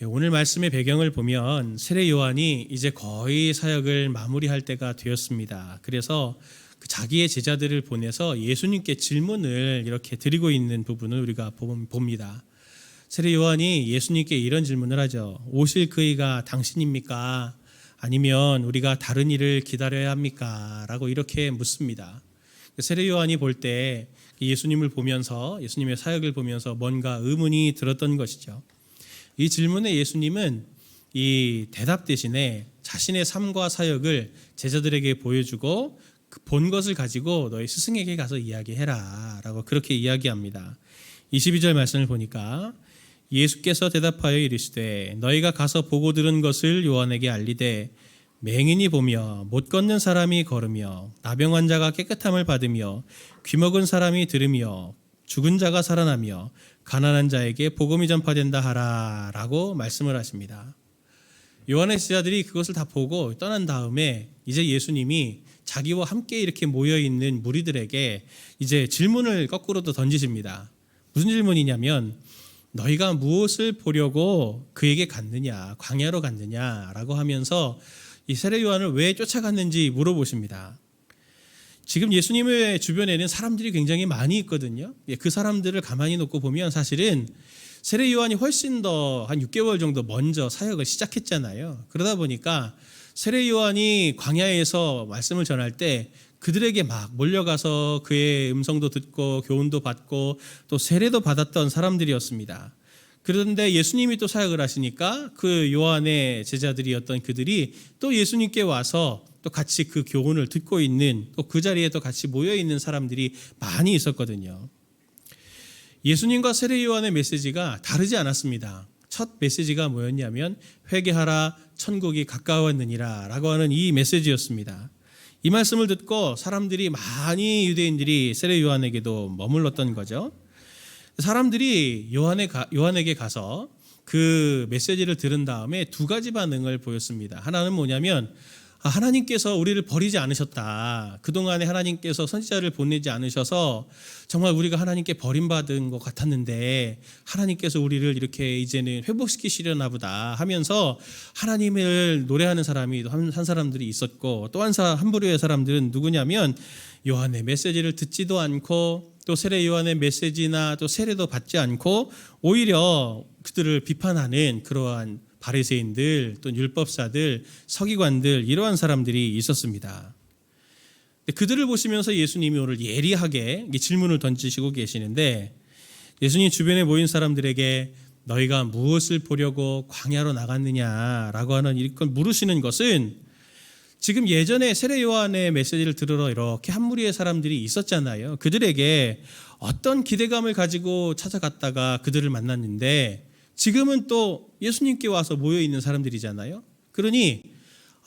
오늘 말씀의 배경을 보면 세례 요한이 이제 거의 사역을 마무리할 때가 되었습니다. 그래서 자기의 제자들을 보내서 예수님께 질문을 이렇게 드리고 있는 부분을 우리가 봅니다. 세례 요한이 예수님께 이런 질문을 하죠. 오실 그이가 당신입니까? 아니면 우리가 다른 이를 기다려야 합니까? 라고 이렇게 묻습니다. 세례 요한이 볼 때 예수님을 보면서 예수님의 사역을 보면서 뭔가 의문이 들었던 것이죠. 이 질문에 예수님은 이 대답 대신에 자신의 삶과 사역을 제자들에게 보여주고 본 것을 가지고 너희 스승에게 가서 이야기해라 라고 그렇게 이야기합니다. 22절 말씀을 보니까 예수께서 대답하여 이르시되 너희가 가서 보고 들은 것을 요한에게 알리되 맹인이 보며 못 걷는 사람이 걸으며 나병 환자가 깨끗함을 받으며 귀먹은 사람이 들으며 죽은 자가 살아나며 가난한 자에게 복음이 전파된다 하라 라고 말씀을 하십니다. 요한의 제자들이 그것을 다 보고 떠난 다음에 이제 예수님이 자기와 함께 이렇게 모여있는 무리들에게 이제 질문을 거꾸로도 던지십니다. 무슨 질문이냐면 너희가 무엇을 보려고 그에게 갔느냐, 광야로 갔느냐 라고 하면서 이 세례 요한을 왜 쫓아갔는지 물어보십니다. 지금 예수님의 주변에는 사람들이 굉장히 많이 있거든요. 그 사람들을 가만히 놓고 보면 사실은 세례 요한이 훨씬 더 한 6개월 정도 먼저 사역을 시작했잖아요. 그러다 보니까 세례 요한이 광야에서 말씀을 전할 때 그들에게 막 몰려가서 그의 음성도 듣고 교훈도 받고 또 세례도 받았던 사람들이었습니다. 그런데 예수님이 또 사역을 하시니까 그 요한의 제자들이었던 그들이 또 예수님께 와서 또 같이 그 교훈을 듣고 있는 또 그 자리에 또 같이 모여 있는 사람들이 많이 있었거든요. 예수님과 세례 요한의 메시지가 다르지 않았습니다. 첫 메시지가 뭐였냐면 회개하라 천국이 가까웠느니라 라고 하는 이 메시지였습니다. 이 말씀을 듣고 사람들이 많이 유대인들이 세례 요한에게도 머물렀던 거죠. 사람들이 요한에게 가서 그 메시지를 들은 다음에 두 가지 반응을 보였습니다. 하나는 뭐냐면 하나님께서 우리를 버리지 않으셨다. 그동안에 하나님께서 선지자를 보내지 않으셔서 정말 우리가 하나님께 버림받은 것 같았는데 하나님께서 우리를 이렇게 이제는 회복시키시려나 보다 하면서 하나님을 노래하는 사람이 한 사람들이 있었고 또 한 부류의 사람들은 누구냐면 요한의 메시지를 듣지도 않고 또 세례 요한의 메시지나 또 세례도 받지 않고 오히려 그들을 비판하는 그러한 바리새인들 또 율법사들 서기관들 이러한 사람들이 있었습니다. 그들을 보시면서 예수님이 오늘 예리하게 질문을 던지시고 계시는데 예수님 주변에 모인 사람들에게 너희가 무엇을 보려고 광야로 나갔느냐라고 하는 이걸 물으시는 것은 지금 예전에 세례 요한의 메시지를 들으러 이렇게 한 무리의 사람들이 있었잖아요. 그들에게 어떤 기대감을 가지고 찾아갔다가 그들을 만났는데 지금은 또 예수님께 와서 모여있는 사람들이잖아요. 그러니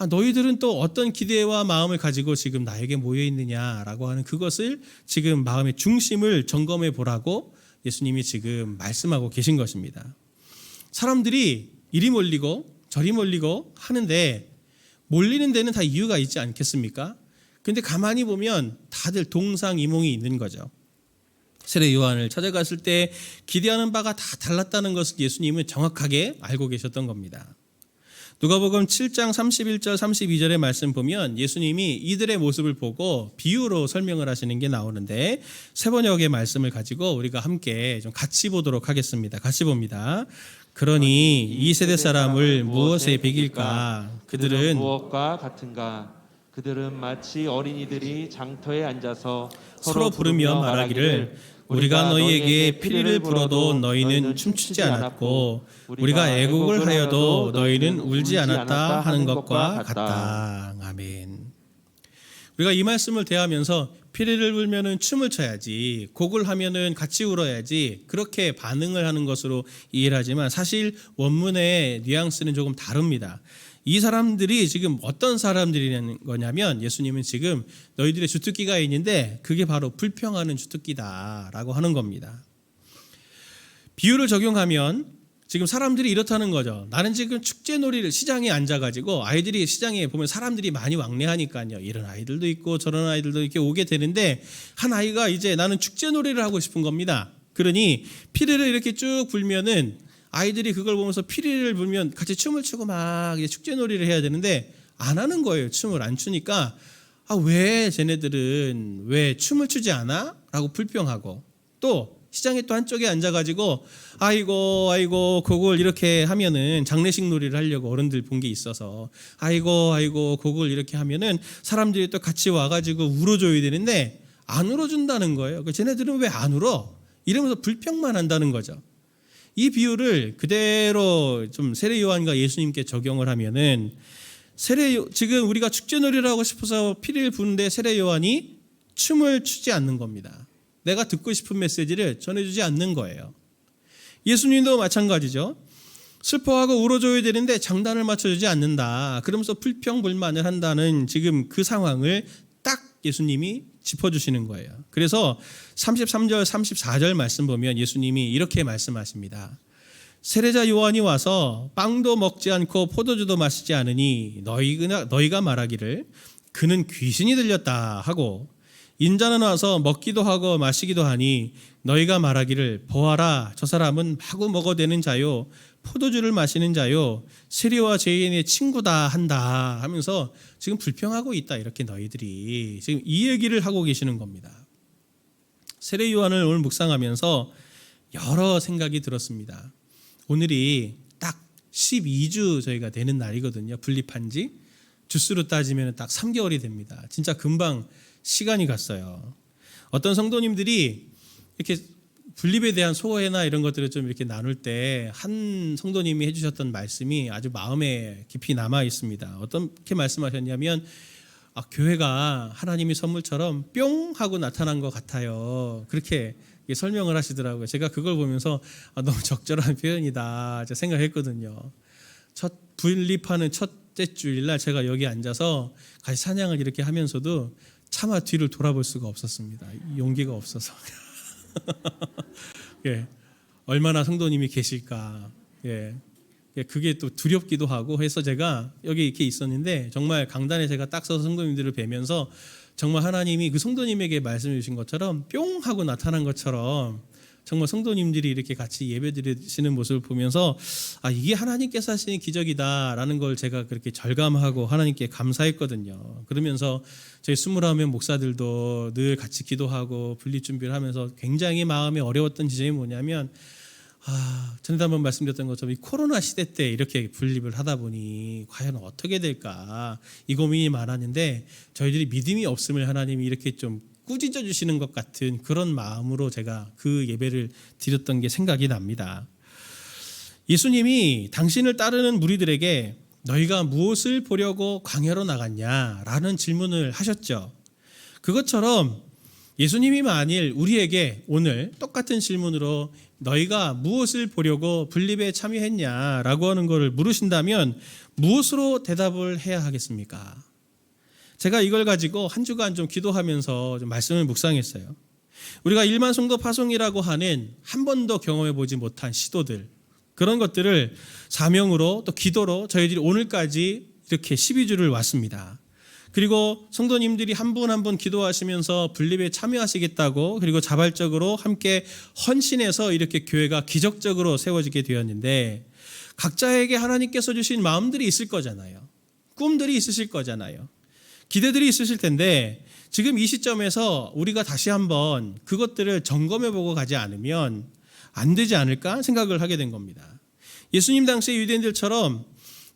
너희들은 또 어떤 기대와 마음을 가지고 지금 나에게 모여있느냐라고 하는 그것을 지금 마음의 중심을 점검해 보라고 예수님이 지금 말씀하고 계신 것입니다. 사람들이 이리 몰리고 저리 몰리고 하는데 몰리는 데는 다 이유가 있지 않겠습니까? 그런데 가만히 보면 다들 동상이몽이 있는 거죠. 세례 요한을 찾아갔을 때 기대하는 바가 다 달랐다는 것을 예수님은 정확하게 알고 계셨던 겁니다. 누가복음 7장 31절 32절의 말씀 보면 예수님이 이들의 모습을 보고 비유로 설명을 하시는 게 나오는데 세 번역의 말씀을 가지고 우리가 함께 좀 같이 보도록 하겠습니다. 같이 봅니다. 그러니 이 세대 사람을 무엇에 비길까? 그들은 무엇과 같은가? 그들은 마치 어린이들이 장터에 앉아서 서로 부르며 말하기를 우리가 너희에게 피리를 불어도 너희는 춤추지 않았고 우리가 애곡을 하여도 너희는 울지 않았다 하는 것과 같다. 아멘. 우리가 이 말씀을 대하면서 피리를 불면은 춤을 춰야지, 곡을 하면은 같이 울어야지 그렇게 반응을 하는 것으로 이해를 하지만 사실 원문의 뉘앙스는 조금 다릅니다. 이 사람들이 지금 어떤 사람들이라는 거냐면 예수님은 지금 너희들의 주특기가 있는데 그게 바로 불평하는 주특기다라고 하는 겁니다. 비유를 적용하면 지금 사람들이 이렇다는 거죠. 나는 지금 축제놀이를 시장에 앉아가지고 아이들이 시장에 보면 사람들이 많이 왕래하니까요. 이런 아이들도 있고 저런 아이들도 이렇게 오게 되는데 한 아이가 이제 나는 축제놀이를 하고 싶은 겁니다. 그러니 피리를 이렇게 쭉 불면은 아이들이 그걸 보면서 피리를 불면 같이 춤을 추고 막 이제 축제놀이를 해야 되는데 안 하는 거예요. 춤을 안 추니까 왜 쟤네들은 왜 춤을 추지 않아? 라고 불평하고, 또 시장에 또 한쪽에 앉아가지고 아이고 그걸 이렇게 하면은 장례식 놀이를 하려고 어른들 본 게 있어서 아이고 그걸 이렇게 하면은 사람들이 또 같이 와가지고 울어줘야 되는데 안 울어준다는 거예요. 쟤네들은 왜 안 울어? 이러면서 불평만 한다는 거죠. 이 비유를 그대로 좀 세례 요한과 예수님께 적용을 하면은 지금 우리가 축제놀이를 하고 싶어서 피리를 부는데 세례 요한이 춤을 추지 않는 겁니다. 내가 듣고 싶은 메시지를 전해주지 않는 거예요. 예수님도 마찬가지죠. 슬퍼하고 울어줘야 되는데 장단을 맞춰주지 않는다. 그러면서 불평불만을 한다는 지금 그 상황을 딱 예수님이 짚어주시는 거예요. 그래서 33절 34절 말씀 보면 예수님이 이렇게 말씀하십니다. 세례자 요한이 와서 빵도 먹지 않고 포도주도 마시지 않으니 너희가 말하기를 그는 귀신이 들렸다 하고, 인자는 와서 먹기도 하고 마시기도 하니 너희가 말하기를 보아라 저 사람은 마구 먹어대는 자요 포도주를 마시는 자요 세리와 죄인의 친구다 한다 하면서 지금 불평하고 있다. 이렇게 너희들이 지금 이 얘기를 하고 계시는 겁니다. 세례 요한을 오늘 묵상하면서 여러 생각이 들었습니다. 오늘이 딱 12주 저희가 되는 날이거든요. 분립한 지 주수로 따지면 딱 3개월이 됩니다. 진짜 금방 시간이 갔어요. 어떤 성도님들이 이렇게 분립에 대한 소회나 이런 것들을 좀 이렇게 나눌 때 한 성도님이 해주셨던 말씀이 아주 마음에 깊이 남아 있습니다. 어떻게 말씀하셨냐면 교회가 하나님의 선물처럼 뿅 하고 나타난 것 같아요. 그렇게 설명을 하시더라고요. 제가 그걸 보면서 너무 적절한 표현이다 생각했거든요. 첫 분립하는 첫째 주일날 제가 여기 앉아서 같이 찬양을 이렇게 하면서도 차마 뒤를 돌아볼 수가 없었습니다. 용기가 없어서. 예, 얼마나 성도님이 계실까. 예, 그게 또 두렵기도 하고 해서 제가 여기 이렇게 있었는데 정말 강단에 제가 딱 서서 성도님들을 뵈면서 정말 하나님이 그 성도님에게 말씀해 주신 것처럼 뿅 하고 나타난 것처럼 정말 성도님들이 이렇게 같이 예배드리시는 모습을 보면서 이게 하나님께서 하시는 기적이다라는 걸 제가 그렇게 절감하고 하나님께 감사했거든요. 그러면서 저희 29명 목사들도 늘 같이 기도하고 분립 준비를 하면서 굉장히 마음이 어려웠던 지점이 뭐냐면 전에도 한번 말씀드렸던 것처럼 이 코로나 시대 때 이렇게 분립을 하다 보니 과연 어떻게 될까 이 고민이 많았는데 저희들이 믿음이 없음을 하나님이 이렇게 좀 꾸짖어 주시는 것 같은 그런 마음으로 제가 그 예배를 드렸던 게 생각이 납니다. 예수님이 당신을 따르는 무리들에게 너희가 무엇을 보려고 광야로 나갔냐라는 질문을 하셨죠. 그것처럼 예수님이 만일 우리에게 오늘 똑같은 질문으로 너희가 무엇을 보려고 분립에 참여했냐라고 하는 것을 물으신다면 무엇으로 대답을 해야 하겠습니까? 제가 이걸 가지고 한 주간 좀 기도하면서 좀 말씀을 묵상했어요. 우리가 일만 성도 파송이라고 하는 한 번도 경험해 보지 못한 시도들, 그런 것들을 사명으로 또 기도로 저희들이 오늘까지 이렇게 12주를 왔습니다. 그리고 성도님들이 한 분 한 분 기도하시면서 분립에 참여하시겠다고 그리고 자발적으로 함께 헌신해서 이렇게 교회가 기적적으로 세워지게 되었는데 각자에게 하나님께서 주신 마음들이 있을 거잖아요. 꿈들이 있으실 거잖아요. 기대들이 있으실 텐데 지금 이 시점에서 우리가 다시 한번 그것들을 점검해보고 가지 않으면 안 되지 않을까 생각을 하게 된 겁니다. 예수님 당시의 유대인들처럼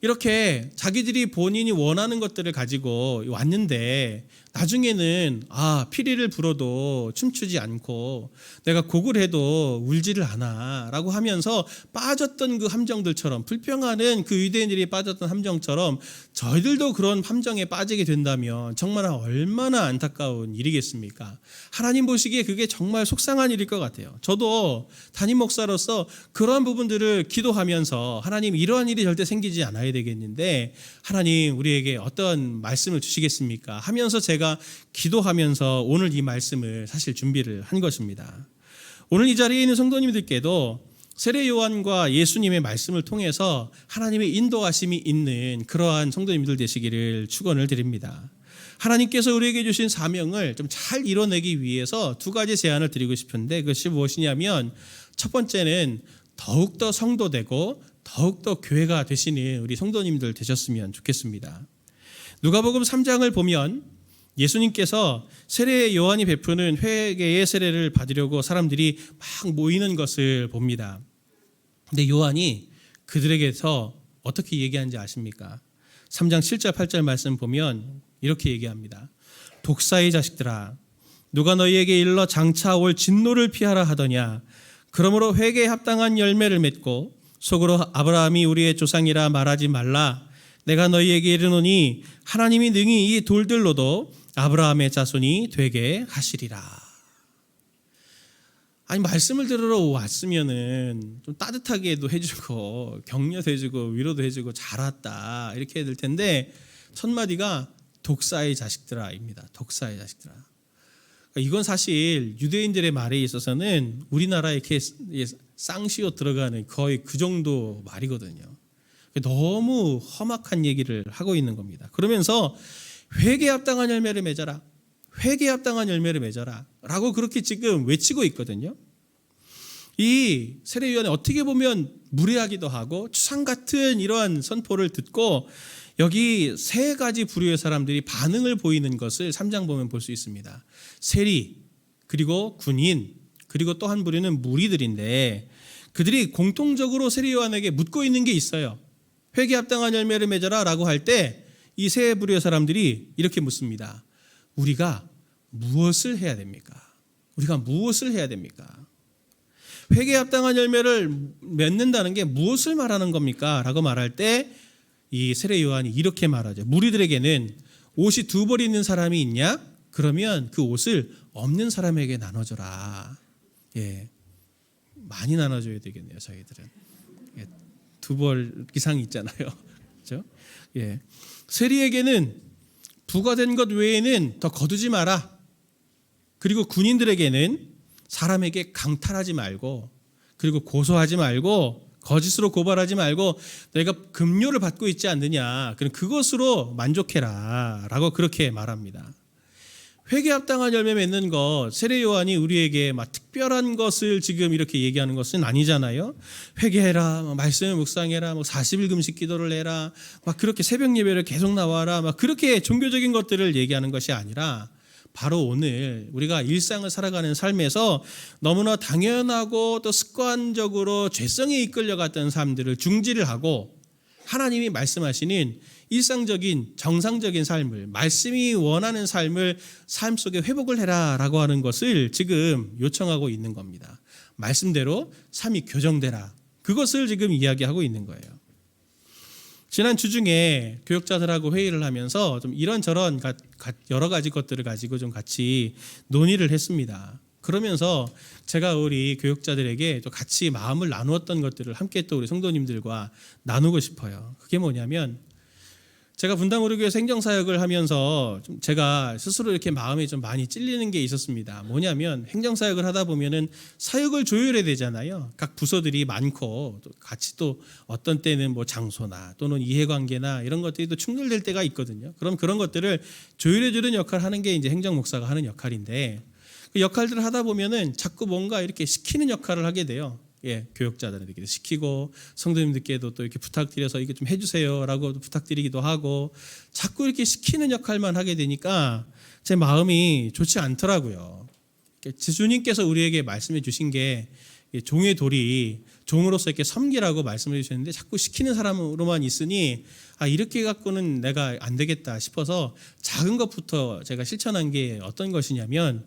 이렇게 자기들이 본인이 원하는 것들을 가지고 왔는데 나중에는 피리를 불어도 춤추지 않고 내가 곡을 해도 울지를 않아 라고 하면서 빠졌던 그 함정들처럼, 불평하는 그 유대인들이 빠졌던 함정처럼 저희들도 그런 함정에 빠지게 된다면 정말 얼마나 안타까운 일이겠습니까? 하나님 보시기에 그게 정말 속상한 일일 것 같아요. 저도 담임 목사로서 그러한 부분들을 기도하면서 하나님 이러한 일이 절대 생기지 않아야 되겠는데 하나님 우리에게 어떤 말씀을 주시겠습니까? 하면서 제가 기도하면서 오늘 이 말씀을 사실 준비를 한 것입니다. 오늘 이 자리에 있는 성도님들께도 세례 요한과 예수님의 말씀을 통해서 하나님의 인도하심이 있는 그러한 성도님들 되시기를 축원을 드립니다. 하나님께서 우리에게 주신 사명을 좀 잘 이뤄내기 위해서 두 가지 제안을 드리고 싶은데 그것이 무엇이냐면 첫 번째는 더욱더 성도되고 더욱더 교회가 되시는 우리 성도님들 되셨으면 좋겠습니다. 누가복음 3장을 보면 예수님께서 세례 요한이 베푸는 회개의 세례를 받으려고 사람들이 막 모이는 것을 봅니다. 근데 요한이 그들에게서 어떻게 얘기하는지 아십니까? 3장 7절 8절 말씀 보면 이렇게 얘기합니다. 독사의 자식들아, 누가 너희에게 일러 장차 올 진노를 피하라 하더냐. 그러므로 회개에 합당한 열매를 맺고 속으로 아브라함이 우리의 조상이라 말하지 말라. 내가 너희에게 이르노니 하나님이 능히 이 돌들로도 아브라함의 자손이 되게 하시리라. 아니, 말씀을 들으러 왔으면은 좀 따뜻하게도 해주고 격려도 해주고 위로도 해주고 잘 왔다 이렇게 해야 될 텐데 첫 마디가 독사의 자식들아입니다. 독사의 자식들아. 이건 사실 유대인들의 말에 있어서는 우리나라에 이렇게 쌍시옷 들어가는 거의 그 정도 말이거든요. 너무 험악한 얘기를 하고 있는 겁니다. 그러면서 회개에 합당한 열매를 맺어라. 회개에 합당한 열매를 맺어라. 라고 그렇게 지금 외치고 있거든요. 이 세례 요한이 어떻게 보면 무례하기도 하고 추상 같은 이러한 선포를 듣고 여기 세 가지 부류의 사람들이 반응을 보이는 것을 3장 보면 볼 수 있습니다. 세리, 그리고 군인, 그리고 또 한 부류는 무리들인데 그들이 공통적으로 세례 요한에게 묻고 있는 게 있어요. 회개에 합당한 열매를 맺어라 라고 할 때 이 세 부류의 사람들이 이렇게 묻습니다. 우리가 무엇을 해야 됩니까? 우리가 무엇을 해야 됩니까? 회개에 합당한 열매를 맺는다는 게 무엇을 말하는 겁니까? 라고 말할 때 이 세례 요한이 이렇게 말하죠. 무리들에게는 옷이 두 벌 있는 사람이 있냐? 그러면 그 옷을 없는 사람에게 나눠줘라. 예, 많이 나눠줘야 되겠네요. 저희들은 예, 두 벌 이상 있잖아요. 그렇죠? 예, 세리에게는 부과된 것 외에는 더 거두지 마라. 그리고 군인들에게는 사람에게 강탈하지 말고, 그리고 고소하지 말고, 거짓으로 고발하지 말고 너희가 급료를 받고 있지 않느냐, 그럼 그것으로 만족해라 라고 그렇게 말합니다. 회개에 합당한 열매 맺는 것, 세례 요한이 우리에게 막 특별한 것을 지금 이렇게 얘기하는 것은 아니잖아요. 회개해라, 말씀을 묵상해라, 40일 금식 기도를 해라, 막 그렇게 새벽 예배를 계속 나와라, 막 그렇게 종교적인 것들을 얘기하는 것이 아니라 바로 오늘 우리가 일상을 살아가는 삶에서 너무나 당연하고 또 습관적으로 죄성에 이끌려갔던 삶들을 중지를 하고 하나님이 말씀하시는 일상적인 정상적인 삶을, 말씀이 원하는 삶을 삶 속에 회복을 해라 라고 하는 것을 지금 요청하고 있는 겁니다. 말씀대로 삶이 교정되라, 그것을 지금 이야기하고 있는 거예요. 지난 주 중에 교역자들하고 회의를 하면서 좀 이런저런 여러 가지 것들을 가지고 좀 같이 논의를 했습니다. 그러면서 제가 우리 교역자들에게 또 같이 마음을 나누었던 것들을 함께 또 우리 성도님들과 나누고 싶어요. 그게 뭐냐면, 제가 분당우리교회 행정사역을 하면서 좀 제가 스스로 이렇게 마음이 좀 많이 찔리는 게 있었습니다. 뭐냐면, 행정사역을 하다 보면은 사역을 조율해야 되잖아요. 각 부서들이 많고 또 같이 또 어떤 때는 뭐 장소나 또는 이해관계나 이런 것들이 또 충돌될 때가 있거든요. 그럼 그런 것들을 조율해주는 역할을 하는 게 이제 행정목사가 하는 역할인데, 그 역할들을 하다 보면은 자꾸 뭔가 이렇게 시키는 역할을 하게 돼요. 예, 교역자들에게 시키고 성도님들께도 또 이렇게 부탁드려서 이게 좀 해주세요라고 부탁드리기도 하고 자꾸 이렇게 시키는 역할만 하게 되니까 제 마음이 좋지 않더라고요. 주님께서 우리에게 말씀해 주신 게 종의 도리, 종으로서 이렇게 섬기라고 말씀해 주셨는데 자꾸 시키는 사람으로만 있으니 이렇게 갖고는 내가 안 되겠다 싶어서 작은 것부터 제가 실천한 게 어떤 것이냐면,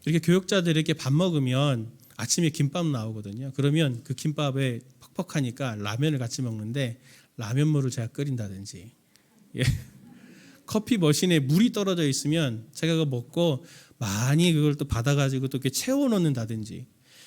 이렇게 교역자들에게 밥 먹으면 아침에 김밥 나오거든요. 그러면 그 김밥에 퍽퍽하니까 라면을 같이 먹는데 라면물을 제가 끓인다든지, 예. 커피 머신에 물이 떨어져 있으면 제가 그거 먹고 많이 그걸 또 받아가지고 또 이렇게 채워놓는다든지,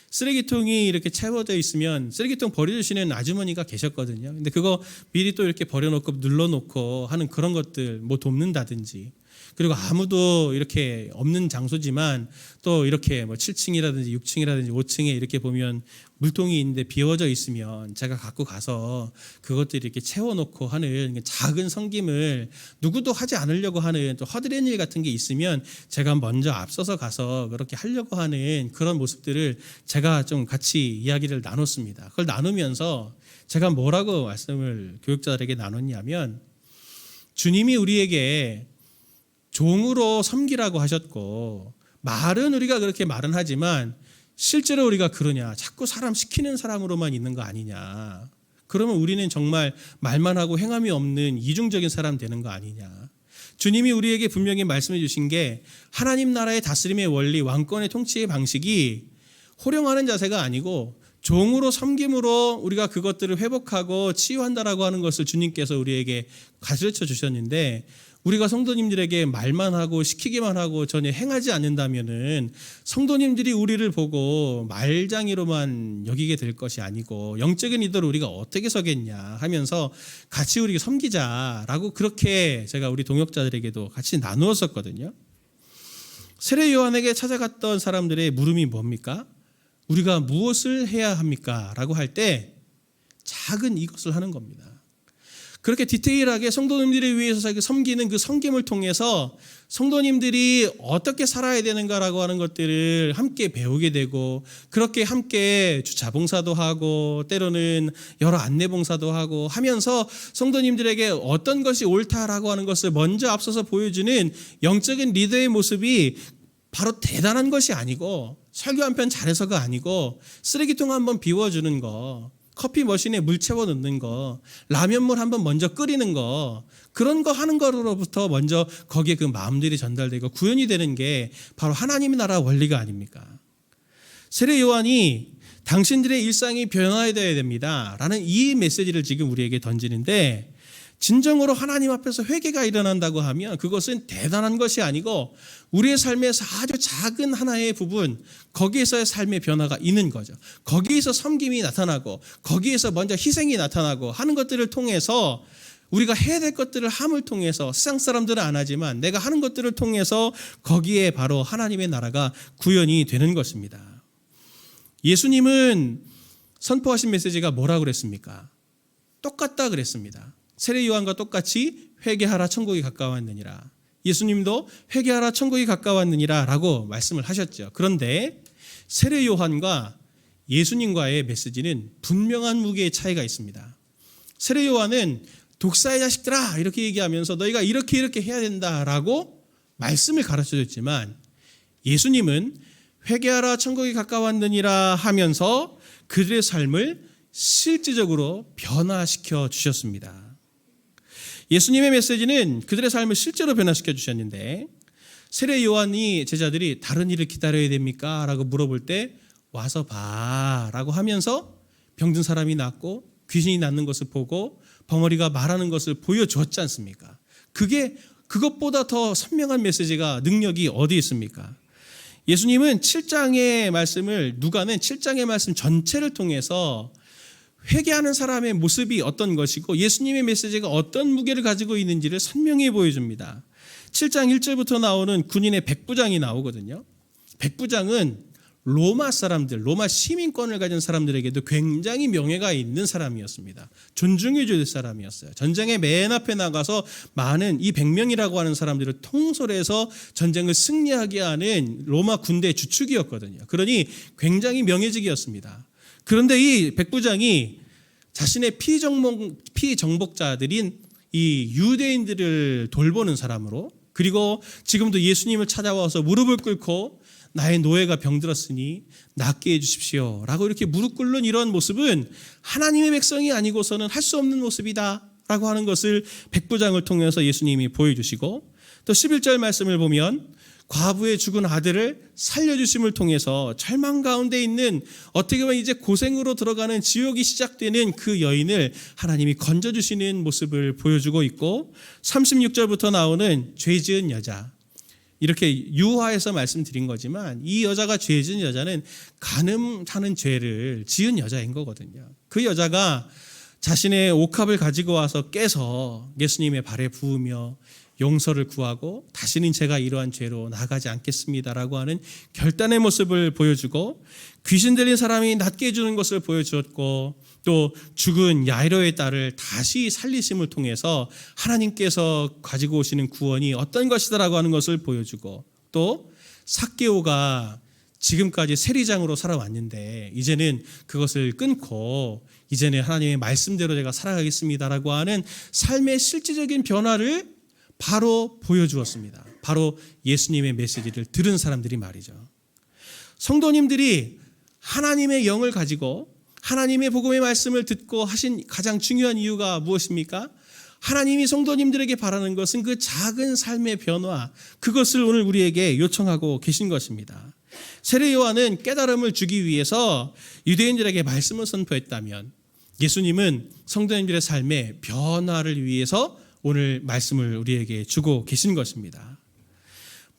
쓰레기통이 이렇게 채워져 있으면 쓰레기통 버려주시는 아주머니가 계셨거든요. 근데 그거 미리 또 이렇게 버려놓고 눌러놓고 하는 그런 것들 뭐 돕는다든지, 그리고 아무도 이렇게 없는 장소지만 또 이렇게 뭐 7층이라든지 6층이라든지 5층에 이렇게 보면 물통이 있는데 비워져 있으면 제가 갖고 가서 그것들을 이렇게 채워놓고 하는 작은 섬김을 누구도 하지 않으려고 하는 또 허드렛 일 같은 게 있으면 제가 먼저 앞서서 가서 그렇게 하려고 하는 그런 모습들을 제가 좀 같이 이야기를 나눴습니다. 그걸 나누면서 제가 뭐라고 말씀을 교육자들에게 나눴냐면, 주님이 우리에게 종으로 섬기라고 하셨고 말은 우리가 그렇게 말은 하지만 실제로 우리가 그러냐, 자꾸 사람 시키는 사람으로만 있는 거 아니냐, 그러면 우리는 정말 말만 하고 행함이 없는 이중적인 사람 되는 거 아니냐. 주님이 우리에게 분명히 말씀해 주신 게 하나님 나라의 다스림의 원리, 왕권의 통치의 방식이 호령하는 자세가 아니고 종으로 섬김으로 우리가 그것들을 회복하고 치유한다라고 하는 것을 주님께서 우리에게 가르쳐 주셨는데, 우리가 성도님들에게 말만 하고 시키기만 하고 전혀 행하지 않는다면은 성도님들이 우리를 보고 말장이로만 여기게 될 것이 아니고 영적인 리더로 우리가 어떻게 서겠냐 하면서 같이 우리가 섬기자라고 그렇게 제가 우리 동역자들에게도 같이 나누었었거든요. 세례 요한에게 찾아갔던 사람들의 물음이 뭡니까? 우리가 무엇을 해야 합니까? 라고 할 때 작은 이것을 하는 겁니다. 그렇게 디테일하게 성도님들을 위해서 섬기는 그 섬김을 통해서 성도님들이 어떻게 살아야 되는가라고 하는 것들을 함께 배우게 되고, 그렇게 함께 주차봉사도 하고 때로는 여러 안내봉사도 하고 하면서 성도님들에게 어떤 것이 옳다라고 하는 것을 먼저 앞서서 보여주는 영적인 리더의 모습이 바로 대단한 것이 아니고, 설교 한 편 잘해서가 아니고, 쓰레기통 한번 비워주는 거, 커피 머신에 물 채워 넣는 거, 라면물 한번 먼저 끓이는 거, 그런 거 하는 거로부터 먼저 거기에 그 마음들이 전달되고 구현이 되는 게 바로 하나님의 나라 원리가 아닙니까? 세례 요한이 당신들의 일상이 변화되어야 됩니다 라는 이 메시지를 지금 우리에게 던지는데, 진정으로 하나님 앞에서 회개가 일어난다고 하면 그것은 대단한 것이 아니고 우리의 삶에서 아주 작은 하나의 부분, 거기에서의 삶의 변화가 있는 거죠. 거기에서 섬김이 나타나고 거기에서 먼저 희생이 나타나고 하는 것들을 통해서 우리가 해야 될 것들을 함을 통해서, 세상 사람들은 안 하지만 내가 하는 것들을 통해서 거기에 바로 하나님의 나라가 구현이 되는 것입니다. 예수님은 선포하신 메시지가 뭐라고 그랬습니까? 똑같다 그랬습니다. 세례 요한과 똑같이 회개하라 천국이 가까웠느니라. 예수님도 회개하라 천국이 가까웠느니라 라고 말씀을 하셨죠. 그런데 세례 요한과 예수님과의 메시지는 분명한 무게의 차이가 있습니다. 세례 요한은 독사의 자식들아 이렇게 얘기하면서 너희가 이렇게 해야 된다라고 말씀을 가르쳐줬지만, 예수님은 회개하라 천국이 가까웠느니라 하면서 그들의 삶을 실질적으로 변화시켜 주셨습니다. 예수님의 메시지는 그들의 삶을 실제로 변화시켜 주셨는데, 세례 요한이 제자들이 다른 일을 기다려야 됩니까? 라고 물어볼 때 와서 봐 라고 하면서 병든 사람이 낫고 귀신이 낫는 것을 보고 벙어리가 말하는 것을 보여주었지 않습니까? 그것보다 더 선명한 메시지가, 능력이 어디 있습니까? 예수님은 7장의 말씀을, 누가는 7장의 말씀 전체를 통해서 회개하는 사람의 모습이 어떤 것이고 예수님의 메시지가 어떤 무게를 가지고 있는지를 선명히 보여줍니다. 7장 1절부터 나오는 군인의 백부장이 나오거든요. 백부장은 로마 사람들, 로마 시민권을 가진 사람들에게도 굉장히 명예가 있는 사람이었습니다. 존중해 줄 사람이었어요. 전쟁의 맨 앞에 나가서 많은 이 100명이라고 하는 사람들을 통솔해서 전쟁을 승리하게 하는 로마 군대 주축이었거든요. 그러니 굉장히 명예직이었습니다. 그런데 이 백부장이 자신의 피정복자들인 이 유대인들을 돌보는 사람으로, 그리고 지금도 예수님을 찾아와서 무릎을 꿇고 나의 노예가 병들었으니 낫게 해주십시오 라고 이렇게 무릎 꿇는 이런 모습은 하나님의 백성이 아니고서는 할 수 없는 모습이다 라고 하는 것을 백부장을 통해서 예수님이 보여주시고, 또 11절 말씀을 보면 과부의 죽은 아들을 살려주심을 통해서 절망 가운데 있는, 어떻게 보면 이제 고생으로 들어가는 지옥이 시작되는 그 여인을 하나님이 건져주시는 모습을 보여주고 있고, 36절부터 나오는 죄 지은 여자, 이렇게 유화해서 말씀드린 거지만 이 여자가 죄 지은 여자는 간음하는 죄를 지은 여자인 거거든요. 그 여자가 자신의 옥합을 가지고 와서 깨서 예수님의 발에 부으며 용서를 구하고 다시는 제가 이러한 죄로 나가지 않겠습니다라고 하는 결단의 모습을 보여주고, 귀신 들린 사람이 낫게 해주는 것을 보여주었고, 또 죽은 야이로의 딸을 다시 살리심을 통해서 하나님께서 가지고 오시는 구원이 어떤 것이다라고 하는 것을 보여주고, 또 삭개오가 지금까지 세리장으로 살아왔는데 이제는 그것을 끊고 이제는 하나님의 말씀대로 제가 살아가겠습니다라고 하는 삶의 실질적인 변화를 바로 보여주었습니다. 바로 예수님의 메시지를 들은 사람들이 말이죠. 성도님들이 하나님의 영을 가지고 하나님의 복음의 말씀을 듣고 하신 가장 중요한 이유가 무엇입니까? 하나님이 성도님들에게 바라는 것은 그 작은 삶의 변화, 그것을 오늘 우리에게 요청하고 계신 것입니다. 세례 요한은 깨달음을 주기 위해서 유대인들에게 말씀을 선포했다면, 예수님은 성도님들의 삶의 변화를 위해서 오늘 말씀을 우리에게 주고 계신 것입니다.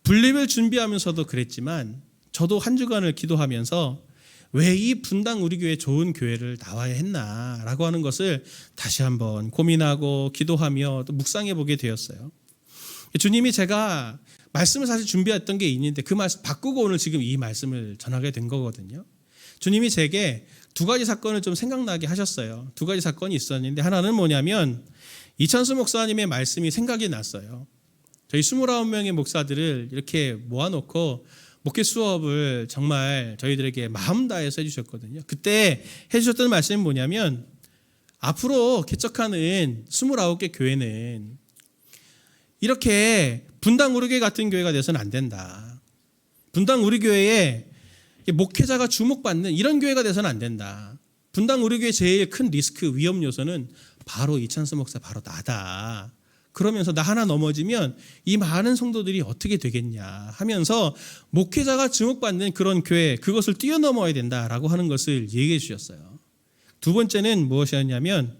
분립을 준비하면서도 그랬지만, 저도 한 주간을 기도하면서 왜 이 분당 우리 교회 좋은 교회를 나와야 했나라고 하는 것을 다시 한번 고민하고 기도하며 또 묵상해 보게 되었어요. 주님이 제가 말씀을 사실 준비했던 게 있는데 그 말씀 바꾸고 오늘 지금 이 말씀을 전하게 된 거거든요. 주님이 제게 두 가지 사건을 좀 생각나게 하셨어요. 두 가지 사건이 있었는데, 하나는 뭐냐면 이찬수 목사님의 말씀이 생각이 났어요. 저희 29명의 목사들을 이렇게 모아놓고 목회 수업을 정말 저희들에게 마음 다해서 해주셨거든요. 그때 해주셨던 말씀이 뭐냐면, 앞으로 개척하는 29개 교회는 이렇게 분당 우리 교회 같은 교회가 돼서는 안 된다. 분당 우리 교회에 목회자가 주목받는 이런 교회가 돼서는 안 된다. 분당 우리 교회 제일 큰 리스크, 위험 요소는 바로 이찬수 목사, 바로 나다. 그러면서 나 하나 넘어지면 이 많은 성도들이 어떻게 되겠냐 하면서 목회자가 주목받는 그런 교회, 그것을 뛰어넘어야 된다라고 하는 것을 얘기해 주셨어요. 두 번째는 무엇이었냐면,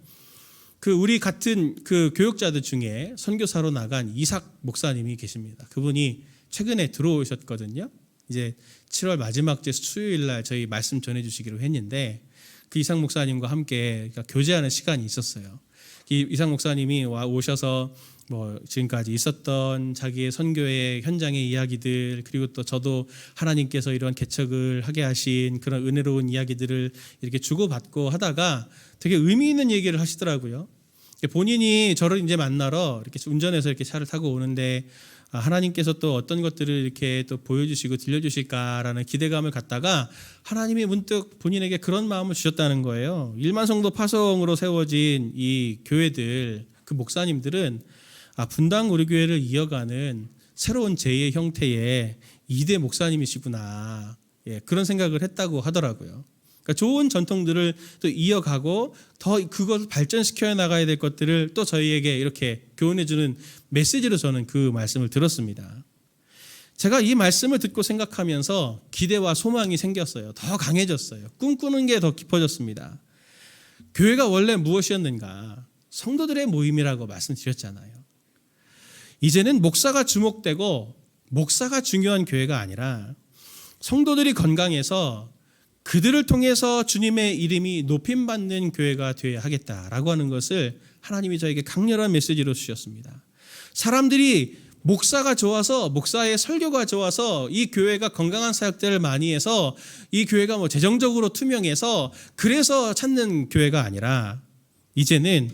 우리 같은 교육자들 중에 선교사로 나간 이삭 목사님이 계십니다. 그분이 최근에 들어오셨거든요. 이제 7월 마지막 주 수요일 날 저희 말씀 전해 주시기로 했는데, 그 이삭 목사님과 함께 교제하는 시간이 있었어요. 이삭 목사님이 오셔서 지금까지 있었던 자기의 선교의 현장의 이야기들, 그리고 또 저도 하나님께서 이런 개척을 하게 하신 그런 은혜로운 이야기들을 이렇게 주고받고 하다가 되게 의미 있는 얘기를 하시더라고요. 본인이 저를 이제 만나러 이렇게 운전해서 이렇게 차를 타고 오는데 하나님께서 또 어떤 것들을 이렇게 또 보여주시고 들려주실까라는 기대감을 갖다가 하나님이 문득 본인에게 그런 마음을 주셨다는 거예요. 1만 성도 파송으로 세워진 이 교회들, 그 목사님들은 분당 우리 교회를 이어가는 새로운 제2의 형태의 2대 목사님이시구나, 그런 생각을 했다고 하더라고요. 그러니까 좋은 전통들을 또 이어가고 더 그것을 발전시켜 나가야 될 것들을 또 저희에게 이렇게 교훈해주는 메시지로 저는 그 말씀을 들었습니다. 제가 이 말씀을 듣고 생각하면서 기대와 소망이 생겼어요. 더 강해졌어요. 꿈꾸는 게 더 깊어졌습니다. 교회가 원래 무엇이었는가? 성도들의 모임이라고 말씀드렸잖아요. 이제는 목사가 주목되고 목사가 중요한 교회가 아니라 성도들이 건강해서 그들을 통해서 주님의 이름이 높임받는 교회가 되어야 하겠다라고 하는 것을 하나님이 저에게 강렬한 메시지로 주셨습니다. 사람들이 목사가 좋아서, 목사의 설교가 좋아서, 이 교회가 건강한 사역들을 많이 해서, 이 교회가 재정적으로 투명해서 그래서 찾는 교회가 아니라, 이제는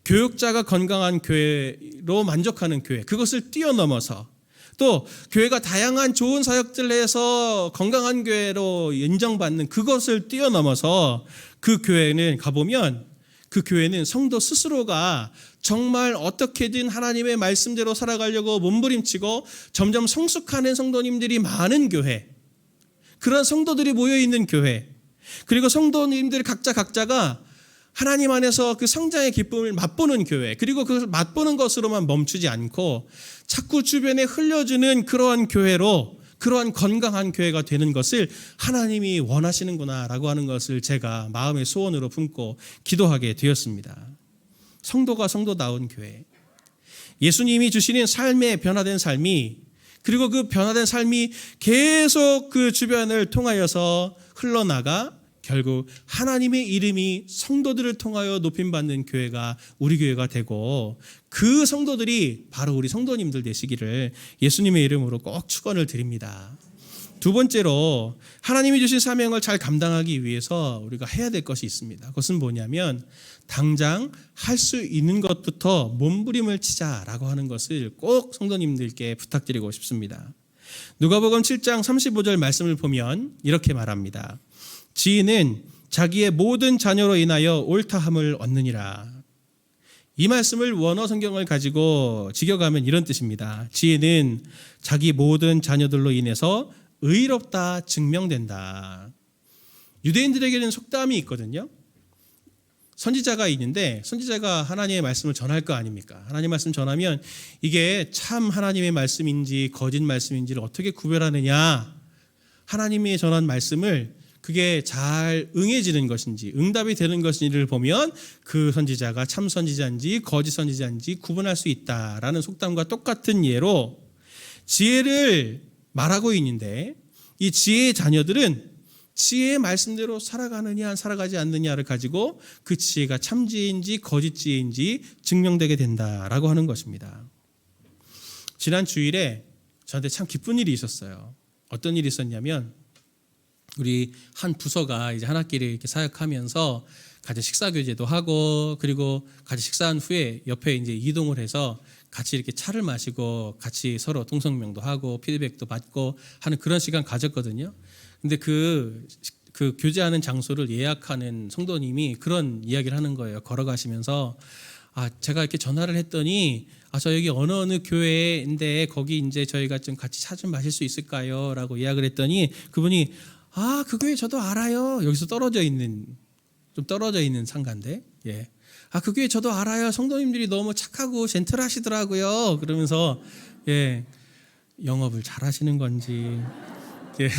교육자가 건강한 교회로 만족하는 교회, 그것을 뛰어넘어서 또 교회가 다양한 좋은 사역들을 해서 건강한 교회로 인정받는 그것을 뛰어넘어서 그 교회는 가보면, 그 교회는 성도 스스로가 정말 어떻게든 하나님의 말씀대로 살아가려고 몸부림치고 점점 성숙하는 성도님들이 많은 교회, 그런 성도들이 모여있는 교회, 그리고 성도님들 각자가 하나님 안에서 그 성장의 기쁨을 맛보는 교회, 그리고 그것을 맛보는 것으로만 멈추지 않고 자꾸 주변에 흘려주는 그러한 교회로, 그러한 건강한 교회가 되는 것을 하나님이 원하시는구나라고 하는 것을 제가 마음의 소원으로 품고 기도하게 되었습니다. 성도가 성도다운 교회, 예수님이 주시는 삶의 변화된 삶이, 그리고 그 변화된 삶이 계속 그 주변을 통하여서 흘러나가 결국 하나님의 이름이 성도들을 통하여 높임받는 교회가 우리 교회가 되고 그 성도들이 바로 우리 성도님들 되시기를 예수님의 이름으로 꼭 축원을 드립니다. 두 번째로 하나님이 주신 사명을 잘 감당하기 위해서 우리가 해야 될 것이 있습니다. 그것은 뭐냐면 당장 할 수 있는 것부터 몸부림을 치자라고 하는 것을 꼭 성도님들께 부탁드리고 싶습니다. 누가복음 7장 35절 말씀을 보면 이렇게 말합니다. 지인은 자기의 모든 자녀로 인하여 옳다함을 얻느니라. 이 말씀을 원어 성경을 가지고 직역하면 이런 뜻입니다. 지혜는 자기 모든 자녀들로 인해서 의롭다 증명된다. 유대인들에게는 속담이 있거든요. 선지자가 있는데 선지자가 하나님의 말씀을 전할 거 아닙니까? 하나님의 말씀 전하면 이게 참 하나님의 말씀인지 거짓 말씀인지를 어떻게 구별하느냐. 하나님이 전한 말씀을 그게 잘 응해지는 것인지 응답이 되는 것인지를 보면 그 선지자가 참 선지자인지 거짓 선지자인지 구분할 수 있다라는 속담과 똑같은 예로 지혜를 말하고 있는데 이 지혜의 자녀들은 지혜의 말씀대로 살아가느냐 살아가지 않느냐를 가지고 그 지혜가 참 지혜인지 거짓 지혜인지 증명되게 된다라고 하는 것입니다. 지난 주일에 저한테 참 기쁜 일이 있었어요. 어떤 일이 있었냐면 우리 한 부서가 이제 한 학기를 이렇게 사역하면서 같이 식사 교제도 하고 그리고 같이 식사한 후에 옆에 이제 이동을 해서 같이 이렇게 차를 마시고 같이 서로 통성명도 하고 피드백도 받고 하는 그런 시간 가졌거든요. 근데 그 교제하는 장소를 예약하는 성도님이 그런 이야기를 하는 거예요. 걸어가시면서 제가 이렇게 전화를 했더니 저 여기 어느 교회인데 거기 이제 저희가 좀 같이 차 좀 마실 수 있을까요? 라고 예약을 했더니 그분이 그 교회 저도 알아요. 여기서 좀 떨어져 있는 상가인데, 예. 그 교회 저도 알아요. 성도님들이 너무 착하고 젠틀하시더라고요. 그러면서, 예. 영업을 잘 하시는 건지, 예.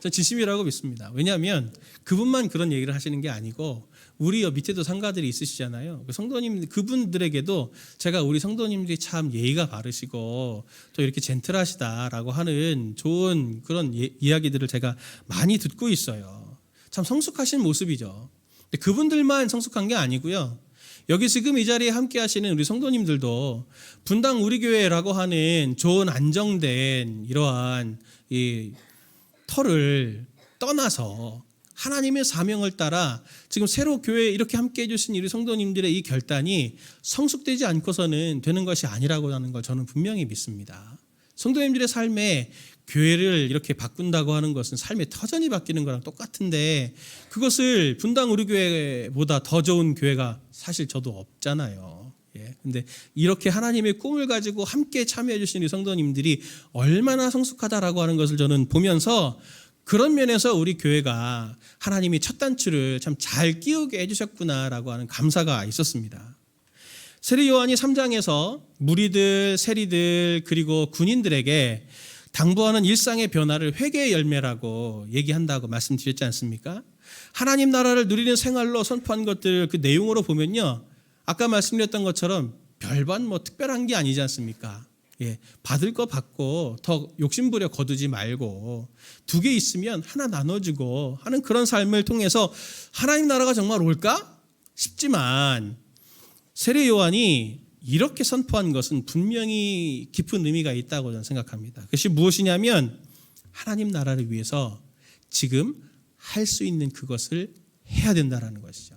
저 진심이라고 믿습니다. 왜냐하면 그분만 그런 얘기를 하시는 게 아니고, 우리 밑에도 상가들이 있으시잖아요. 성도님 그분들에게도 제가 우리 성도님들이 참 예의가 바르시고 또 이렇게 젠틀하시다라고 하는 좋은 그런 이야기들을 제가 많이 듣고 있어요. 참 성숙하신 모습이죠. 근데 그분들만 성숙한 게 아니고요. 여기 지금 이 자리에 함께 하시는 우리 성도님들도 분당 우리 교회라고 하는 좋은 안정된 이러한 이 터를 떠나서 하나님의 사명을 따라 지금 새로 교회에 이렇게 함께 해주신 우리 성도님들의 이 결단이 성숙되지 않고서는 되는 것이 아니라고 하는 걸 저는 분명히 믿습니다. 성도님들의 삶에 교회를 이렇게 바꾼다고 하는 것은 삶의 터전이 바뀌는 거랑 똑같은데 그것을 분당 우리 교회보다 더 좋은 교회가 사실 저도 없잖아요. 근데 이렇게 하나님의 꿈을 가지고 함께 참여해 주신 우리 성도님들이 얼마나 성숙하다라고 하는 것을 저는 보면서 그런 면에서 우리 교회가 하나님이 첫 단추를 참 잘 끼우게 해주셨구나라고 하는 감사가 있었습니다. 세례 요한이 3장에서 무리들, 세리들 그리고 군인들에게 당부하는 일상의 변화를 회개의 열매라고 얘기한다고 말씀드렸지 않습니까? 하나님 나라를 누리는 생활로 선포한 것들 그 내용으로 보면요. 아까 말씀드렸던 것처럼 별반 특별한 게 아니지 않습니까? 받을 거 받고 더 욕심부려 거두지 말고 2개 있으면 하나 나눠주고 하는 그런 삶을 통해서 하나님 나라가 정말 올까 싶지만 세례 요한이 이렇게 선포한 것은 분명히 깊은 의미가 있다고 저는 생각합니다. 그것이 무엇이냐면 하나님 나라를 위해서 지금 할 수 있는 그것을 해야 된다는 것이죠.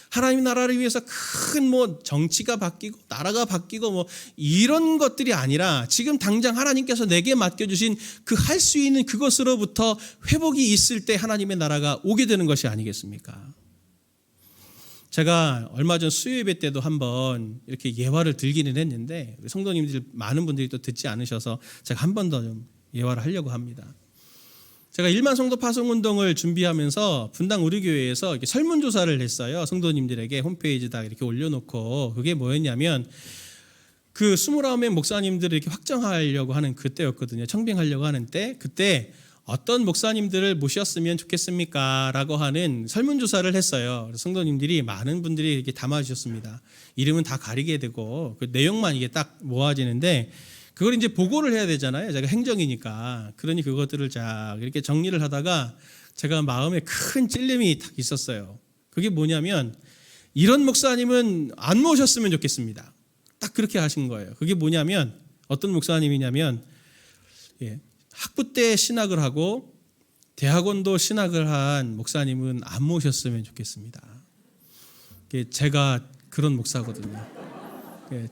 하나님 나라를 위해서 큰 정치가 바뀌고 나라가 바뀌고 이런 것들이 아니라 지금 당장 하나님께서 내게 맡겨주신 그 할 수 있는 그것으로부터 회복이 있을 때 하나님의 나라가 오게 되는 것이 아니겠습니까? 제가 얼마 전 수요예배 때도 한번 이렇게 예화를 들기는 했는데 성도님들 많은 분들이 또 듣지 않으셔서 제가 한 번 더 좀 예화를 하려고 합니다. 제가 1만 성도 파송 운동을 준비하면서 분당 우리 교회에서 이렇게 설문조사를 했어요. 성도님들에게 홈페이지에다 이렇게 올려놓고 그게 뭐였냐면 그 29명 목사님들을 이렇게 확정하려고 하는 그때였거든요. 청빙하려고 하는 때 그때 어떤 목사님들을 모셨으면 좋겠습니까? 라고 하는 설문조사를 했어요. 성도님들이 많은 분들이 이렇게 담아주셨습니다. 이름은 다 가리게 되고 그 내용만 이게 딱 모아지는데 그걸 이제 보고를 해야 되잖아요. 제가 행정이니까. 그러니 그것들을 쫙 이렇게 정리를 하다가 제가 마음에 큰 찔림이 딱 있었어요. 그게 뭐냐면 이런 목사님은 안 모셨으면 좋겠습니다. 딱 그렇게 하신 거예요. 그게 뭐냐면 어떤 목사님이냐면 학부 때 신학을 하고 대학원도 신학을 한 목사님은 안 모셨으면 좋겠습니다. 제가 그런 목사거든요.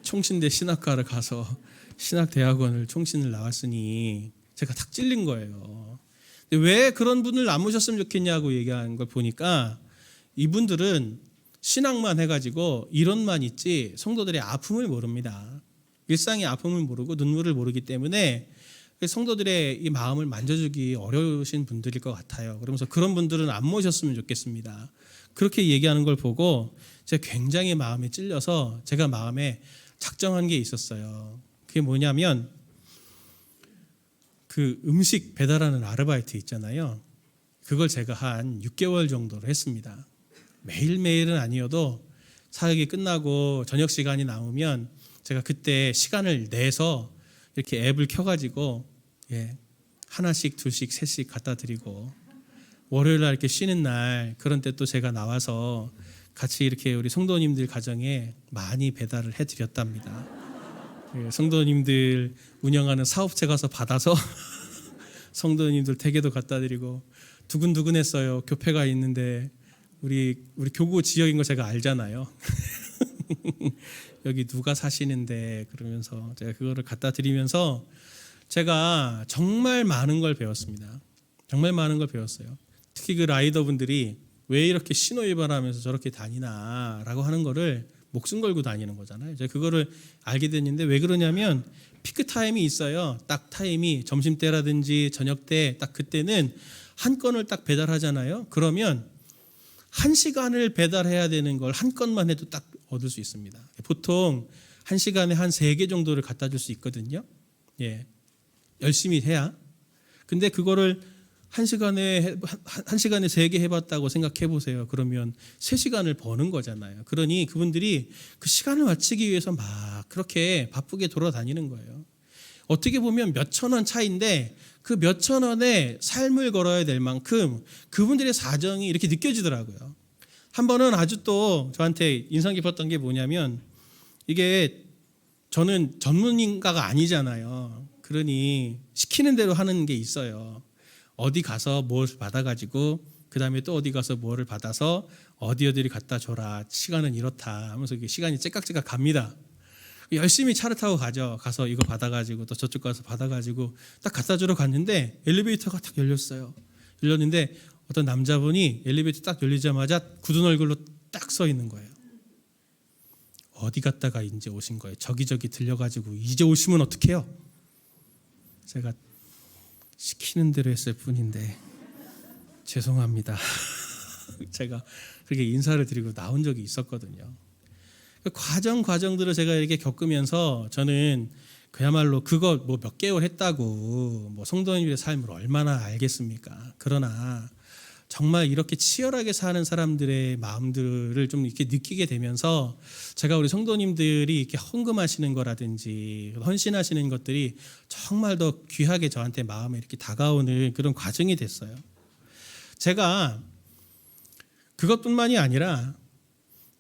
총신대 신학과를 가서 신학대학원을 총신을 나왔으니 제가 탁 찔린 거예요. 왜 그런 분을 안 모셨으면 좋겠냐고 얘기하는 걸 보니까 이분들은 신학만 해가지고 이론만 있지 성도들의 아픔을 모릅니다. 일상의 아픔을 모르고 눈물을 모르기 때문에 성도들의 이 마음을 만져주기 어려우신 분들일 것 같아요. 그러면서 그런 분들은 안 모셨으면 좋겠습니다. 그렇게 얘기하는 걸 보고 제가 굉장히 마음에 찔려서 제가 마음에 작정한 게 있었어요. 그게 뭐냐면 그 음식 배달하는 아르바이트 있잖아요. 그걸 제가 한 6개월 정도를 했습니다. 매일매일은 아니어도 사역이 끝나고 저녁 시간이 남으면 제가 그때 시간을 내서 이렇게 앱을 켜가지고 하나씩 둘씩 셋씩 갖다 드리고 월요일 날 이렇게 쉬는 날 그런 때 또 제가 나와서 같이 이렇게 우리 성도님들 가정에 많이 배달을 해드렸답니다. 성도님들 운영하는 사업체 가서 받아서 성도님들 댁에도 갖다 드리고 두근두근했어요. 교회가 있는데 우리 교구 지역인 거 제가 알잖아요. 여기 누가 사시는데 그러면서 제가 그거를 갖다 드리면서 제가 정말 많은 걸 배웠습니다. 정말 많은 걸 배웠어요. 특히 그 라이더분들이 왜 이렇게 신호위반하면서 저렇게 다니나라고 하는 거를 목숨 걸고 다니는 거잖아요. 제가 그거를 알게 됐는데 왜 그러냐면 피크 타임이 있어요. 딱 타임이 점심때라든지 저녁 때 딱 그때는 한 건을 딱 배달하잖아요. 그러면 1시간을 배달해야 되는 걸 한 건만 해도 딱 얻을 수 있습니다. 보통 1시간에 한 3개 정도를 갖다 줄 수 있거든요. 열심히 해야. 근데 그거를 1시간에 3개 해봤다고 생각해 보세요. 그러면 3시간을 버는 거잖아요. 그러니 그분들이 그 시간을 맞추기 위해서 막 그렇게 바쁘게 돌아다니는 거예요. 어떻게 보면 몇천 원 차이인데 그 몇천 원에 삶을 걸어야 될 만큼 그분들의 사정이 이렇게 느껴지더라고요. 한 번은 아주 또 저한테 인상 깊었던 게 뭐냐면 이게 저는 전문가가 아니잖아요. 그러니 시키는 대로 하는 게 있어요. 어디 가서 뭘 받아가지고 그 다음에 또 어디 가서 뭐를 받아서 어디를 갖다 줘라. 시간은 이렇다 하면서 시간이 째깍째깍 갑니다. 열심히 차를 타고 가죠. 가서 이거 받아가지고 또 저쪽 가서 받아가지고 딱 갖다 주러 갔는데 엘리베이터가 딱 열렸어요. 열렸는데 어떤 남자분이 엘리베이터 딱 열리자마자 굳은 얼굴로 딱 서 있는 거예요. 어디 갔다가 이제 오신 거예요. 저기저기 들려가지고 이제 오시면 어떡해요? 제가 시키는 대로 했을 뿐인데 죄송합니다. 제가 그렇게 인사를 드리고 나온 적이 있었거든요. 그 과정들을 제가 이렇게 겪으면서 저는 그야말로 그거 뭐 몇 개월 했다고 뭐 성도님들의 삶을 얼마나 알겠습니까? 그러나 정말 이렇게 치열하게 사는 사람들의 마음들을 좀 이렇게 느끼게 되면서 제가 우리 성도님들이 이렇게 헌금하시는 거라든지 헌신하시는 것들이 정말 더 귀하게 저한테 마음에 이렇게 다가오는 그런 과정이 됐어요. 제가 그것뿐만이 아니라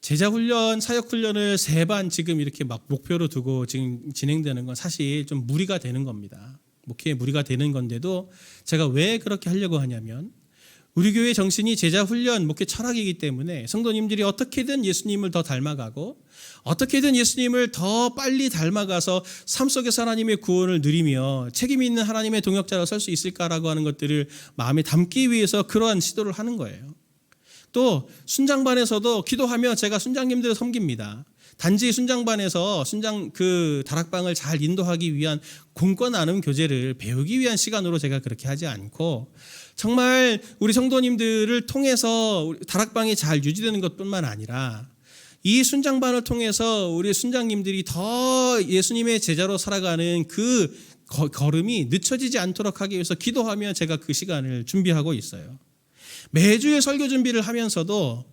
제자훈련, 사역훈련을 3반 지금 이렇게 막 목표로 두고 지금 진행되는 건 사실 좀 무리가 되는 겁니다. 목회에 무리가 되는 건데도 제가 왜 그렇게 하려고 하냐면 우리 교회 정신이 제자훈련, 목회 철학이기 때문에 성도님들이 어떻게든 예수님을 더 닮아가고 어떻게든 예수님을 더 빨리 닮아가서 삶 속에서 하나님의 구원을 누리며 책임 있는 하나님의 동역자로 설 수 있을까라고 하는 것들을 마음에 담기 위해서 그러한 시도를 하는 거예요. 또 순장반에서도 기도하며 제가 순장님들을 섬깁니다. 단지 순장반에서 순장 그 다락방을 잘 인도하기 위한 공권 나눔 교제를 배우기 위한 시간으로 제가 그렇게 하지 않고 정말 우리 성도님들을 통해서 다락방이 잘 유지되는 것뿐만 아니라 이 순장반을 통해서 우리 순장님들이 더 예수님의 제자로 살아가는 그 걸음이 늦춰지지 않도록 하기 위해서 기도하며 제가 그 시간을 준비하고 있어요. 매주의 설교 준비를 하면서도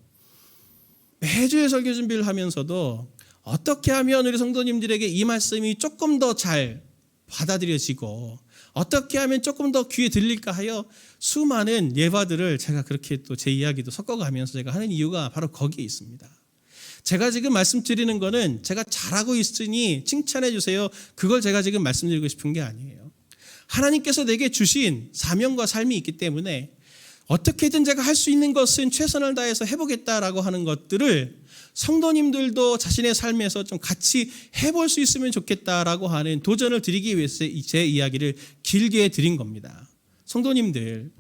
어떻게 하면 우리 성도님들에게 이 말씀이 조금 더 잘 받아들여지고 어떻게 하면 조금 더 귀에 들릴까 하여 수많은 예화들을 제가 그렇게 또 제 이야기도 섞어가면서 제가 하는 이유가 바로 거기에 있습니다. 제가 지금 말씀드리는 거는 제가 잘하고 있으니 칭찬해 주세요. 그걸 제가 지금 말씀드리고 싶은 게 아니에요. 하나님께서 내게 주신 사명과 삶이 있기 때문에 어떻게든 제가 할 수 있는 것은 최선을 다해서 해보겠다라고 하는 것들을 성도님들도 자신의 삶에서 좀 같이 해볼 수 있으면 좋겠다라고 하는 도전을 드리기 위해서 제 이야기를 길게 드린 겁니다. 성도님들,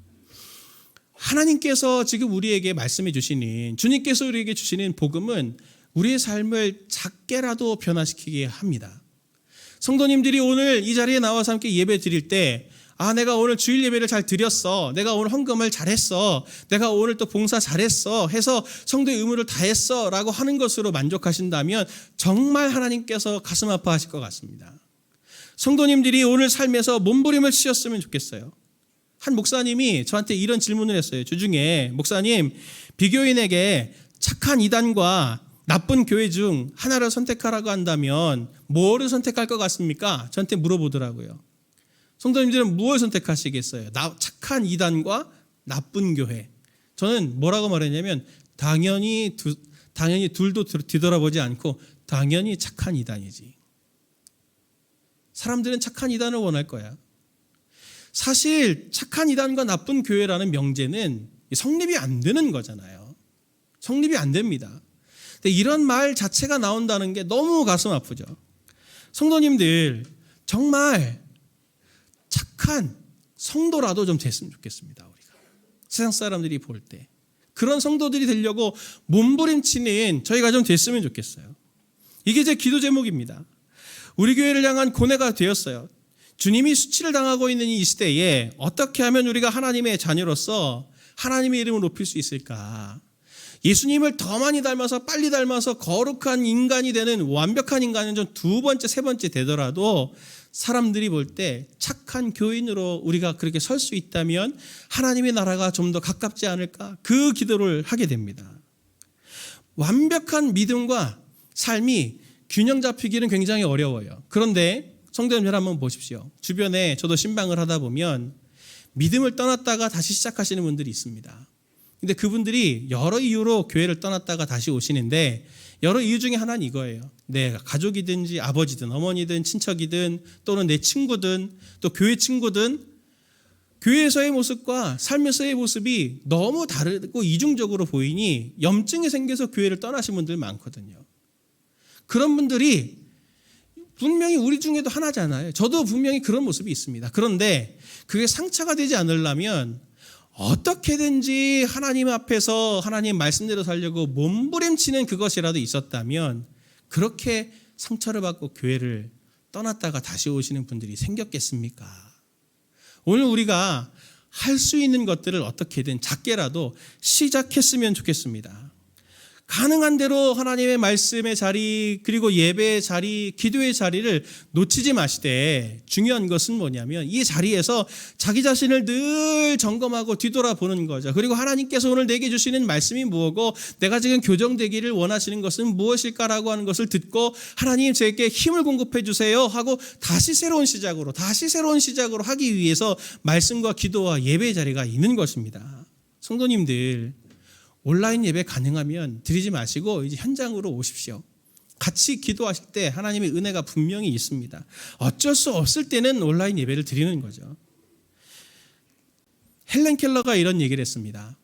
하나님께서 지금 우리에게 말씀해 주시는, 주님께서 우리에게 주시는 복음은 우리의 삶을 작게라도 변화시키게 합니다. 성도님들이 오늘 이 자리에 나와서 함께 예배 드릴 때, 내가 오늘 주일 예배를 잘 드렸어, 내가 오늘 헌금을 잘했어, 내가 오늘 또 봉사 잘했어 해서 성도의 의무를 다했어 라고 하는 것으로 만족하신다면 정말 하나님께서 가슴 아파하실 것 같습니다. 성도님들이 오늘 삶에서 몸부림을 치셨으면 좋겠어요. 한 목사님이 저한테 이런 질문을 했어요. 주중에, 목사님, 비교인에게 착한 이단과 나쁜 교회 중 하나를 선택하라고 한다면 뭐를 선택할 것 같습니까? 저한테 물어보더라고요. 성도님들은 무엇을 선택하시겠어요? 착한 이단과 나쁜 교회. 저는 뭐라고 말했냐면 당연히 둘도 뒤돌아보지 않고 당연히 착한 이단이지. 사람들은 착한 이단을 원할 거야. 사실 착한 이단과 나쁜 교회라는 명제는 성립이 안 되는 거잖아요. 성립이 안 됩니다. 근데 이런 말 자체가 나온다는 게 너무 가슴 아프죠. 성도님들, 정말 착한 성도라도 좀 됐으면 좋겠습니다. 우리가 세상 사람들이 볼 때 그런 성도들이 되려고 몸부림치는 저희가 좀 됐으면 좋겠어요. 이게 제 기도 제목입니다. 우리 교회를 향한 고뇌가 되었어요. 주님이 수치를 당하고 있는 이 시대에 어떻게 하면 우리가 하나님의 자녀로서 하나님의 이름을 높일 수 있을까? 예수님을 더 많이 닮아서 빨리 닮아서 거룩한 인간이 되는 완벽한 인간은 좀 두 번째, 세 번째 되더라도 사람들이 볼 때 착한 교인으로 우리가 그렇게 설 수 있다면 하나님의 나라가 좀 더 가깝지 않을까? 그 기도를 하게 됩니다. 완벽한 믿음과 삶이 균형 잡히기는 굉장히 어려워요. 그런데 성도님들 한번 보십시오. 주변에 저도 신방을 하다 보면 믿음을 떠났다가 다시 시작하시는 분들이 있습니다. 근데 그분들이 여러 이유로 교회를 떠났다가 다시 오시는데 여러 이유 중에 하나는 이거예요. 내 가족이든지 아버지든 어머니든 친척이든 또는 내 친구든 또 교회 친구든 교회에서의 모습과 삶에서의 모습이 너무 다르고 이중적으로 보이니 염증이 생겨서 교회를 떠나신 분들 많거든요. 그런 분들이 분명히 우리 중에도 하나잖아요. 저도 분명히 그런 모습이 있습니다. 그런데 그게 상처가 되지 않으려면 어떻게든지 하나님 앞에서 하나님 말씀대로 살려고 몸부림치는 그것이라도 있었다면 그렇게 상처를 받고 교회를 떠났다가 다시 오시는 분들이 생겼겠습니까? 오늘 우리가 할 수 있는 것들을 어떻게든 작게라도 시작했으면 좋겠습니다. 가능한 대로 하나님의 말씀의 자리 그리고 예배의 자리, 기도의 자리를 놓치지 마시되 중요한 것은 뭐냐면 이 자리에서 자기 자신을 늘 점검하고 뒤돌아보는 거죠. 그리고 하나님께서 오늘 내게 주시는 말씀이 무엇이고 내가 지금 교정되기를 원하시는 것은 무엇일까라고 하는 것을 듣고 하나님 제게 힘을 공급해 주세요 하고 다시 새로운 시작으로 하기 위해서 말씀과 기도와 예배의 자리가 있는 것입니다. 성도님들, 온라인 예배 가능하면 드리지 마시고 이제 현장으로 오십시오. 같이 기도하실 때 하나님의 은혜가 분명히 있습니다. 어쩔 수 없을 때는 온라인 예배를 드리는 거죠. 헬렌 켈러가 이런 얘기를 했습니다.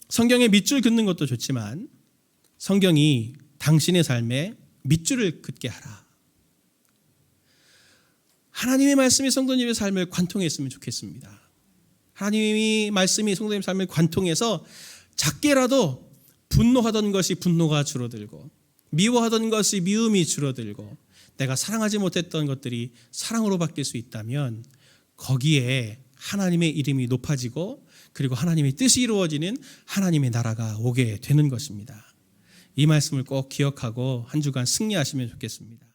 성경에 밑줄 긋는 것도 좋지만 성경이 당신의 삶에 밑줄을 긋게 하라. 하나님의 말씀이 성도님의 삶을 관통했으면 좋겠습니다. 하나님의 말씀이 성도님의 삶을 관통해서 작게라도 분노하던 것이 분노가 줄어들고 미워하던 것이 미움이 줄어들고 내가 사랑하지 못했던 것들이 사랑으로 바뀔 수 있다면 거기에 하나님의 이름이 높아지고 그리고 하나님의 뜻이 이루어지는 하나님의 나라가 오게 되는 것입니다. 이 말씀을 꼭 기억하고 한 주간 승리하시면 좋겠습니다.